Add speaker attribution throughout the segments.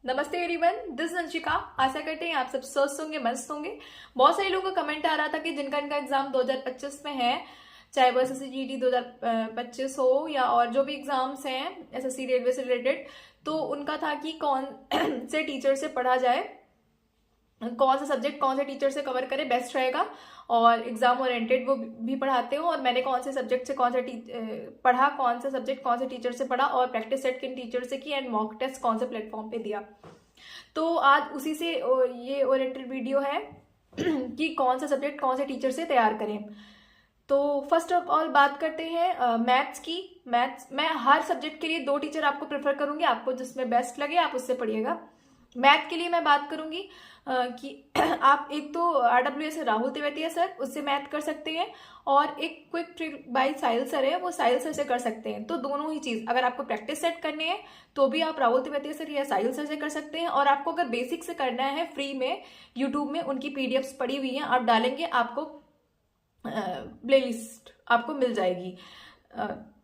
Speaker 1: नमस्ते everyone, this Anshika. आशा करते हैं आप सब स्वस्थ होंगे, मस्त होंगे। बहुत सारे लोगों का कमेंट आ रहा था कि जिनका इनका एग्जाम 2025 में है, चाहे वो एसएससी जीडी 2025 हो या और जो भी एग्जाम्स हैं एसएससी रेलवे से रिलेटेड, तो उनका था कि कौन से टीचर से पढ़ा जाए, कौन सा सब्जेक्ट कौन से टीचर से कवर करे बेस्ट रहेगा, और एग्जाम ओरिएंटेड वो भी पढ़ाते हो। और मैंने कौन से सब्जेक्ट से कौन सा पढ़ा, कौन सा सब्जेक्ट कौन से टीचर से पढ़ा, और प्रैक्टिस सेट किन टीचर से की, एंड मॉक टेस्ट कौन से प्लेटफॉर्म पे दिया। तो आज उसी से ये ओरिएंटेड वीडियो है कि कौन सा सब्जेक्ट कौन से टीचर से तैयार करें। तो फर्स्ट ऑफ ऑल बात करते हैं मैथ्स की। मैथ्स मैं हर सब्जेक्ट के लिए 2 टीचर आपको प्रेफर करूंगी, आपको जिसमें बेस्ट लगे आप उससे पढ़िएगा। मैथ के लिए मैं बात करूंगी कि आप एक तो RWA से राहुल तेवतिया सर, उससे मैथ कर सकते हैं, और एक क्विक ट्रिक बाय साहिल सर है, वो साहिल सर से कर सकते हैं। तो दोनों ही चीज अगर आपको प्रैक्टिस सेट करने हैं तो भी आप राहुल तेवतिया सर या साहिल सर से कर सकते हैं, और आपको अगर बेसिक से करना है फ्री में यूट्यूब में उनकी PDFs पड़ी हुई हैं, आप डालेंगे आपको प्लेलिस्ट आपको मिल जाएगी।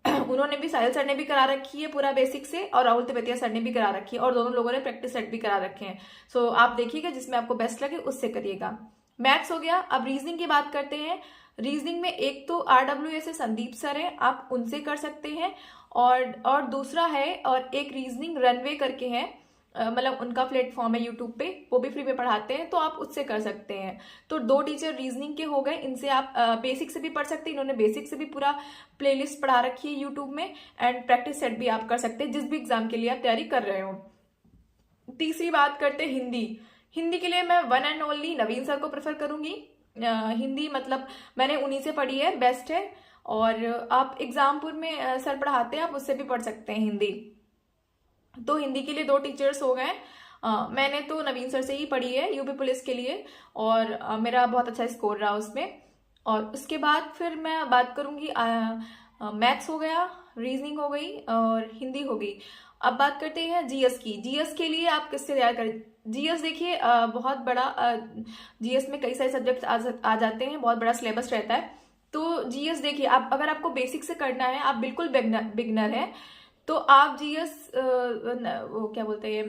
Speaker 1: उन्होंने भी, साहिल सर ने भी करा रखी है पूरा बेसिक से, और राहुल तेवतिया सर ने भी करा रखी है, और दोनों लोगों ने प्रैक्टिस सेट भी करा रखे हैं। सो आप देखिएगा जिसमें आपको बेस्ट लगे उससे करिएगा। मैथ्स हो गया। अब रीजनिंग की बात करते हैं। रीजनिंग में एक तो RWA से संदीप सर है, आप उनसे कर सकते हैं, और दूसरा है, और एक रीजनिंग रनवे करके है, मतलब उनका प्लेटफॉर्म है यूट्यूब पे, वो भी फ्री में पढ़ाते हैं, तो आप उससे कर सकते हैं। तो 2 टीचर रीजनिंग के हो गए, इनसे आप बेसिक से भी पढ़ सकते हैं, इन्होंने बेसिक से भी पूरा प्लेलिस्ट पढ़ा रखी है यूट्यूब में, एंड प्रैक्टिस सेट भी आप कर सकते हैं जिस भी एग्जाम के लिए आप तैयारी कर रहे हो। तीसरी बात करते हैं हिंदी। हिंदी के लिए मैं one and only Naveen sir को प्रेफर करूंगी। हिंदी मतलब मैंने उन्हीं से पढ़ी है, बेस्ट है, और आप एग्जामपुर में सर पढ़ाते हैं, आप उससे भी पढ़ सकते हैं हिंदी। तो हिंदी के लिए 2 टीचर्स हो गए। मैंने तो नवीन सर से ही पढ़ी है यूपी पुलिस के लिए, और मेरा बहुत अच्छा स्कोर रहा उसमें। और उसके बाद फिर मैं बात करूंगी, मैथ्स हो गया, रीजनिंग हो गई, और हिंदी हो गई। अब बात करते हैं जीएस की। जीएस के लिए आप किससे तैयार करें? जीएस देखिए बहुत बड़ा, जीएस में कई सारे सब्जेक्ट आ जाते हैं, बहुत बड़ा सिलेबस रहता है। तो जीएस देखिए, आप अगर आपको बेसिक से करना है, आप बिल्कुल बिगनर है, तो आप जीएस वो क्या बोलते हैं,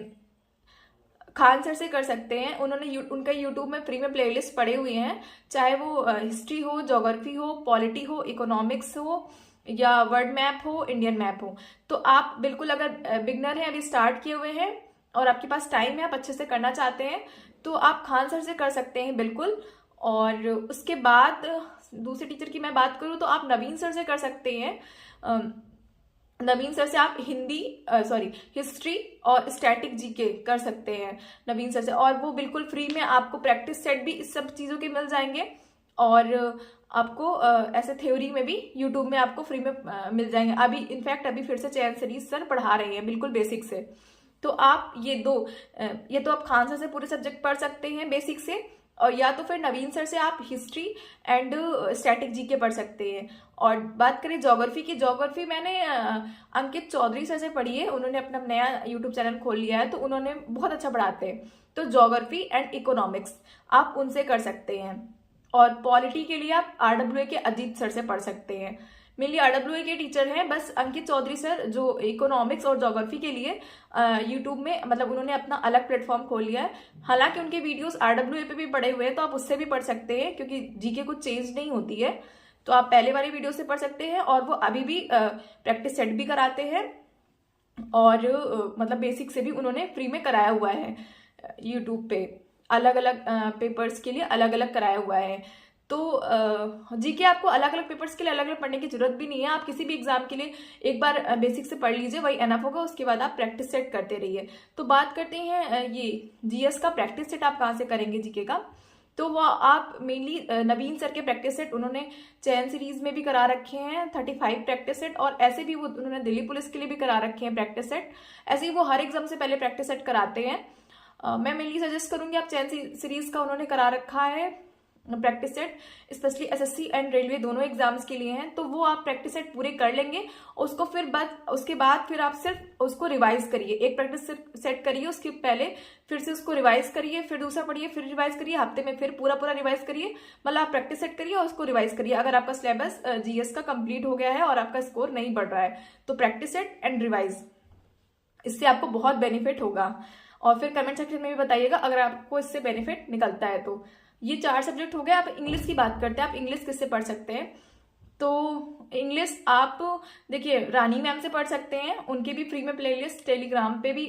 Speaker 1: खान सर से कर सकते हैं। उन्होंने उनका यूट्यूब में फ्री में प्लेलिस्ट पड़े हुए हैं, चाहे वो हिस्ट्री हो, ज्योग्राफी हो, पॉलिटी हो, इकोनॉमिक्स हो, या वर्ड मैप हो, इंडियन मैप हो। तो आप बिल्कुल अगर बिगनर हैं, अभी स्टार्ट किए हुए हैं, और आपके पास टाइम है, आप अच्छे से करना चाहते हैं, तो आप खान सर से कर सकते हैं बिल्कुल। और उसके बाद दूसरे टीचर की मैं बात करूं तो आप नवीन सर से कर सकते हैं। नवीन सर से आप हिस्ट्री और स्टैटिक जीके कर सकते हैं नवीन सर से, और वो बिल्कुल फ्री में आपको प्रैक्टिस सेट भी इस सब चीज़ों के मिल जाएंगे, और आपको ऐसे थ्योरी में भी यूट्यूब में आपको फ्री में मिल जाएंगे। अभी इनफैक्ट अभी फिर से चयन सीरीज सर पढ़ा रहे हैं बिल्कुल बेसिक से। तो आप ये तो आप खान सर से पूरे सब्जेक्ट पढ़ सकते हैं बेसिक से, और या तो फिर नवीन सर से आप हिस्ट्री एंड स्टैटिक जीके पढ़ सकते हैं। और बात करें ज्योग्राफी की, ज्योग्राफी मैंने अंकित चौधरी सर से पढ़ी है, उन्होंने अपना नया यूट्यूब चैनल खोल लिया है, तो उन्होंने बहुत अच्छा पढ़ाते हैं। तो ज्योग्राफी एंड इकोनॉमिक्स आप उनसे कर सकते हैं। और पॉलिटी के लिए आप RWA के अजीत सर से पढ़ सकते हैं। मेनली RWA के टीचर हैं बस अंकित चौधरी सर, जो इकोनॉमिक्स और ज्योग्राफी के लिए यूट्यूब में, मतलब उन्होंने अपना अलग प्लेटफॉर्म खोल लिया है। हालांकि उनके वीडियोस RWA पे भी पड़े हुए हैं, तो आप उससे भी पढ़ सकते हैं, क्योंकि जीके कुछ चेंज नहीं होती है। तो आप पहले वाली वीडियो से पढ़ सकते हैं, और वो अभी भी प्रैक्टिस सेट भी कराते हैं, और मतलब बेसिक से भी उन्होंने फ्री में कराया हुआ है यूट्यूब पे, अलग अलग पेपर्स के लिए अलग अलग कराया हुआ है। तो जीके आपको अलग अलग पेपर्स के लिए अलग अलग पढ़ने की जरूरत भी नहीं है, आप किसी भी एग्जाम के लिए एक बार बेसिक से पढ़ लीजिए, वही एनफ होगा, उसके बाद आप प्रैक्टिस सेट करते रहिए। तो बात करते हैं ये जीएस का प्रैक्टिस सेट आप कहाँ से करेंगे जीके का। तो वो आप मेनली नवीन सर के प्रैक्टिस सेट उन्होंने चयन सीरीज में भी करा रखे हैं 35 प्रैक्टिस सेट, और ऐसे भी वो उन्होंने दिल्ली पुलिस के लिए भी करा रखे हैं प्रैक्टिस सेट। ऐसे ही वो हर एग्जाम से पहले प्रैक्टिस सेट कराते हैं। मैं मेनली सजेस्ट करूंगी, आप चयन सीरीज का उन्होंने करा रखा है practice set, specially SSC and railway दोनों एग्जाम्स के लिए हैं, तो वो आप प्रैक्टिस सेट पूरे कर लेंगे। उसके बाद फिर आप सिर्फ उसको रिवाइज करिए, एक प्रैक्टिस सेट करिए, उसके पहले फिर से उसको रिवाइज करिए, फिर दूसरा पढ़िए, फिर रिवाइज करिए, हफ्ते में फिर पूरा रिवाइज करिए। मतलब आप प्रैक्टिस सेट करिए और उसको रिवाइज करिए। अगर आपका सिलेबस जीएस का कंप्लीट हो गया है और आपका स्कोर नहीं बढ़ रहा है, तो प्रैक्टिस सेट एंड रिवाइज, इससे आपको बहुत बेनिफिट होगा। और फिर कमेंट सेक्शन में भी बताइएगा अगर आपको इससे बेनिफिट निकलता है तो। ये 4 सब्जेक्ट हो गए। आप इंग्लिश की बात करते हैं, आप इंग्लिश किससे पढ़ सकते हैं? तो इंग्लिश आप देखिए रानी मैम से पढ़ सकते हैं, उनके भी फ्री में प्लेलिस्ट टेलीग्राम पे भी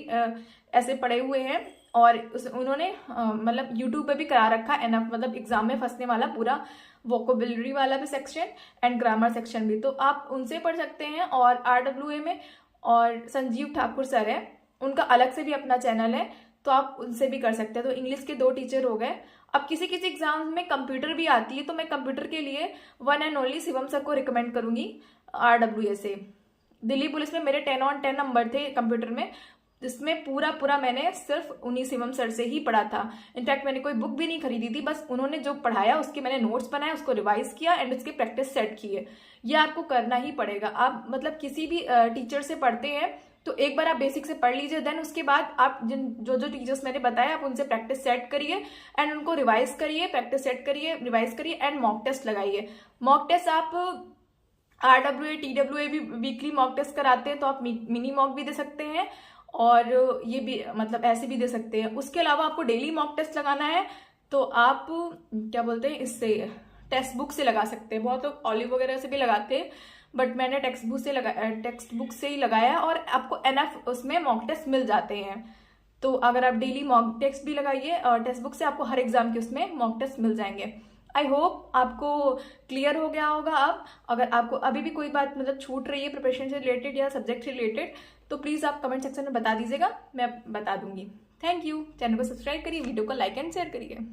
Speaker 1: ऐसे पड़े हुए हैं, और उन्होंने मतलब यूट्यूब पे भी करा रखा है एनफ, मतलब एग्जाम में फंसने वाला पूरा वोकेबुलरी वाला भी सेक्शन एंड ग्रामर सेक्शन भी, तो आप उनसे पढ़ सकते हैं। और RWA में और संजीव ठाकुर सर है, उनका अलग से भी अपना चैनल है, तो आप उनसे भी कर सकते हैं। तो इंग्लिश के 2 टीचर हो गए। अब किसी किसी एग्जाम में कंप्यूटर भी आती है, तो मैं कंप्यूटर के लिए one and only Shivam sir को रिकमेंड करूंगी RWA से। दिल्ली पुलिस में मेरे 10 on 10 नंबर थे कंप्यूटर में, जिसमें पूरा मैंने सिर्फ उन्हीं शिवम सर से ही पढ़ा था। इनफैक्ट मैंने कोई बुक भी नहीं खरीदी थी, बस उन्होंने जो पढ़ाया उसके मैंने नोट्स बनाए, उसको रिवाइज किया एंड उसकी प्रैक्टिस सेट की है। ये आपको करना ही पड़ेगा। आप मतलब किसी भी टीचर से पढ़ते हैं तो एक बार आप बेसिक से पढ़ लीजिए, देन उसके बाद आप जो टीचर्स मैंने बताया आप उनसे प्रैक्टिस सेट करिए एंड उनको रिवाइज करिए, प्रैक्टिस सेट करिए, रिवाइज करिए एंड मॉक टेस्ट लगाइए। मॉक टेस्ट आप RWA TWA भी वीकली मॉक टेस्ट कराते हैं, तो आप मिनी मॉक भी दे सकते हैं और ये भी मतलब ऐसे भी दे सकते हैं। उसके अलावा आपको डेली मॉक टेस्ट लगाना है तो आप क्या बोलते हैं, इससे टेक्स्ट बुक से लगा सकते हैं। बहुत लोग ऑलिव वगैरह से भी लगाते हैं, बट मैंने टेक्स्ट बुक से ही लगाया और आपको एनएफ उसमें मॉक टेस्ट मिल जाते हैं। तो अगर आप डेली मॉक टेस्ट भी लगाइए और टेक्स्ट बुक से आपको हर एग्जाम के उसमें मॉक टेस्ट मिल जाएंगे। आई होप आपको क्लियर हो गया होगा। अब अगर आपको अभी भी कोई बात मतलब छूट रही है प्रिपरेशन से रिलेटेड या सब्जेक्ट से रिलेटेड, तो प्लीज़ आप कमेंट सेक्शन में बता दीजिएगा, मैं बता दूंगी। Thank you. चैनल को सब्सक्राइब करिए, वीडियो को लाइक एंड शेयर करिए।